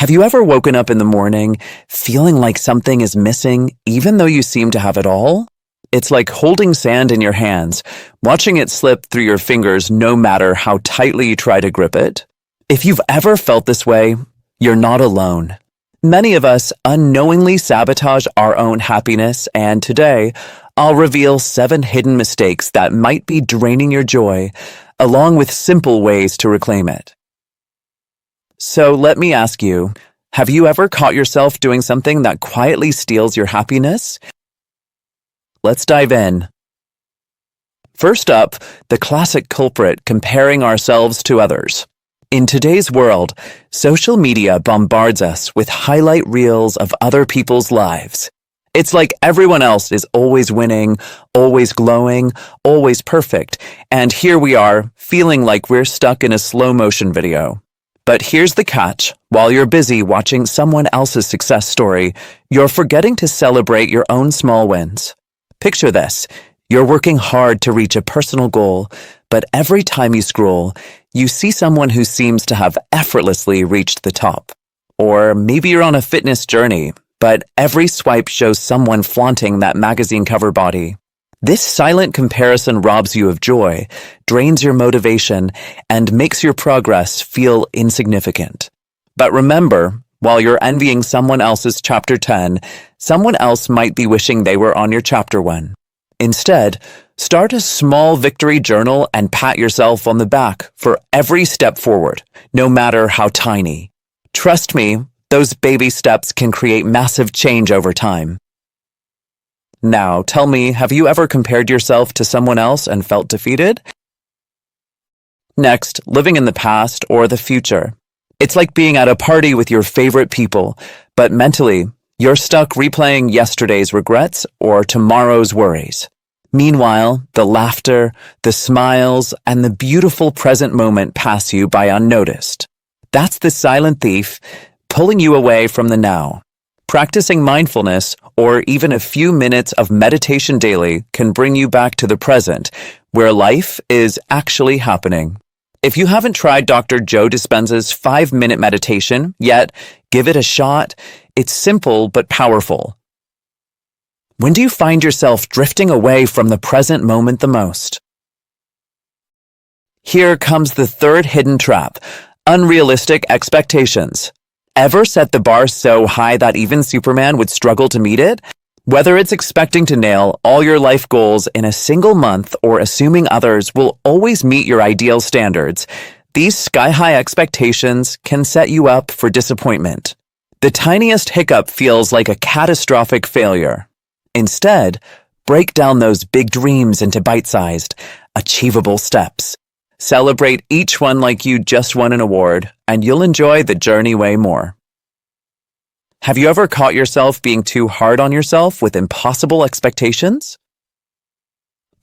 Have you ever woken up in the morning feeling like something is missing, even though you seem to have it all? It's like holding sand in your hands, watching it slip through your fingers no matter how tightly you try to grip it. If you've ever felt this way, you're not alone. Many of us unknowingly sabotage our own happiness, and today, I'll reveal 7 hidden mistakes that might be draining your joy, along with simple ways to reclaim it. So let me ask you, have you ever caught yourself doing something that quietly steals your happiness? Let's dive in. First up, the classic culprit, comparing ourselves to others. In today's world, social media bombards us with highlight reels of other people's lives. It's like everyone else is always winning, always glowing, always perfect, and here we are, feeling like we're stuck in a slow-motion video. But here's the catch. While you're busy watching someone else's success story, you're forgetting to celebrate your own small wins. Picture this. You're working hard to reach a personal goal, but every time you scroll, you see someone who seems to have effortlessly reached the top. Or maybe you're on a fitness journey, but every swipe shows someone flaunting that magazine cover body. This silent comparison robs you of joy, drains your motivation, and makes your progress feel insignificant. But remember, while you're envying someone else's chapter 10, someone else might be wishing they were on your chapter 1. Instead, start a small victory journal and pat yourself on the back for every step forward, no matter how tiny. Trust me, those baby steps can create massive change over time. Now, tell me, have you ever compared yourself to someone else and felt defeated? Next, living in the past or the future. It's like being at a party with your favorite people, but mentally, you're stuck replaying yesterday's regrets or tomorrow's worries. Meanwhile, the laughter, the smiles, and the beautiful present moment pass you by unnoticed. That's the silent thief, pulling you away from the now. Practicing mindfulness or even a few minutes of meditation daily can bring you back to the present, where life is actually happening. If you haven't tried Dr. Joe Dispenza's 5-minute meditation yet, give it a shot. It's simple but powerful. When do you find yourself drifting away from the present moment the most? Here comes the 3rd hidden trap: unrealistic expectations. Ever set the bar so high that even Superman would struggle to meet it? Whether it's expecting to nail all your life goals in a single month or assuming others will always meet your ideal standards, these sky-high expectations can set you up for disappointment. The tiniest hiccup feels like a catastrophic failure. Instead, break down those big dreams into bite-sized, achievable steps. Celebrate each one like you just won an award, and you'll enjoy the journey way more. Have you ever caught yourself being too hard on yourself with impossible expectations?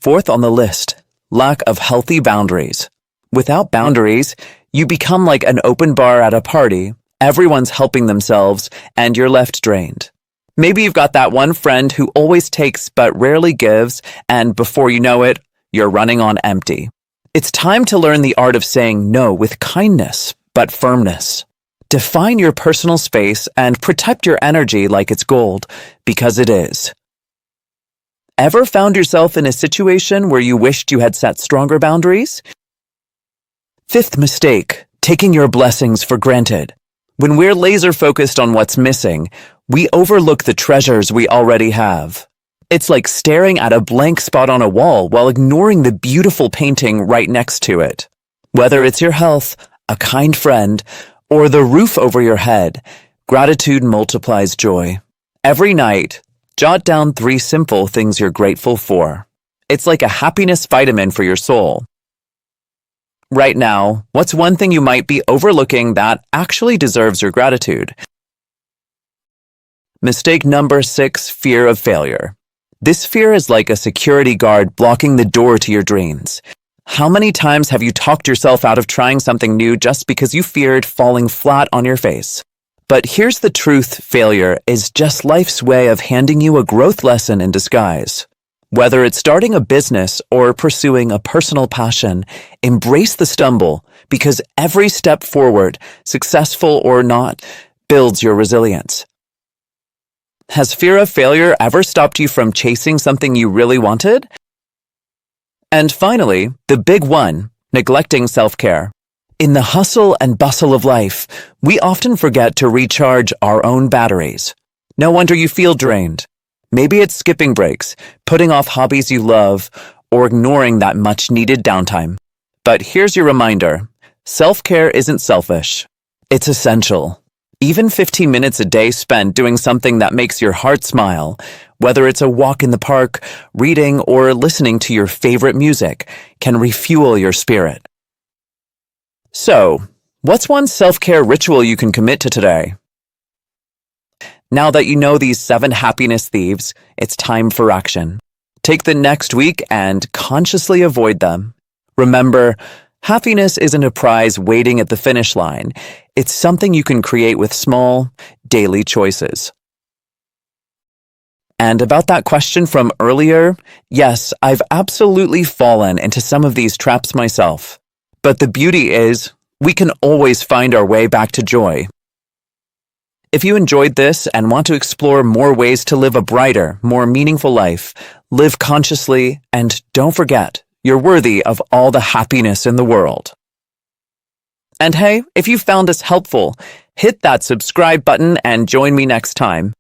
4th on the list, lack of healthy boundaries. Without boundaries, you become like an open bar at a party. Everyone's helping themselves, and you're left drained. Maybe you've got that one friend who always takes but rarely gives, and before you know it, you're running on empty. It's time to learn the art of saying no with kindness, but firmness. Define your personal space and protect your energy like it's gold, because it is. Ever found yourself in a situation where you wished you had set stronger boundaries? 5th mistake, taking your blessings for granted. When we're laser focused on what's missing, we overlook the treasures we already have. It's like staring at a blank spot on a wall while ignoring the beautiful painting right next to it. Whether it's your health, a kind friend, or the roof over your head, gratitude multiplies joy. Every night, jot down 3 simple things you're grateful for. It's like a happiness vitamin for your soul. Right now, what's one thing you might be overlooking that actually deserves your gratitude? Mistake number 6, fear of failure. This fear is like a security guard blocking the door to your dreams. How many times have you talked yourself out of trying something new just because you feared falling flat on your face? But here's the truth: failure is just life's way of handing you a growth lesson in disguise. Whether it's starting a business or pursuing a personal passion, embrace the stumble, because every step forward, successful or not, builds your resilience. Has fear of failure ever stopped you from chasing something you really wanted? And finally, the big one, neglecting self-care. In the hustle and bustle of life, we often forget to recharge our own batteries. No wonder you feel drained. Maybe it's skipping breaks, putting off hobbies you love, or ignoring that much-needed downtime. But here's your reminder. Self-care isn't selfish. It's essential. Even 15 minutes a day spent doing something that makes your heart smile, whether it's a walk in the park, reading, or listening to your favorite music, can refuel your spirit. So, what's one self-care ritual you can commit to today? Now that you know these 7 happiness thieves, it's time for action. Take the next week and consciously avoid them. Remember, happiness isn't a prize waiting at the finish line. It's something you can create with small, daily choices. And about that question from earlier, yes, I've absolutely fallen into some of these traps myself. But the beauty is, we can always find our way back to joy. If you enjoyed this and want to explore more ways to live a brighter, more meaningful life, live consciously, and don't forget, you're worthy of all the happiness in the world. And hey, if you found this helpful, hit that subscribe button and join me next time.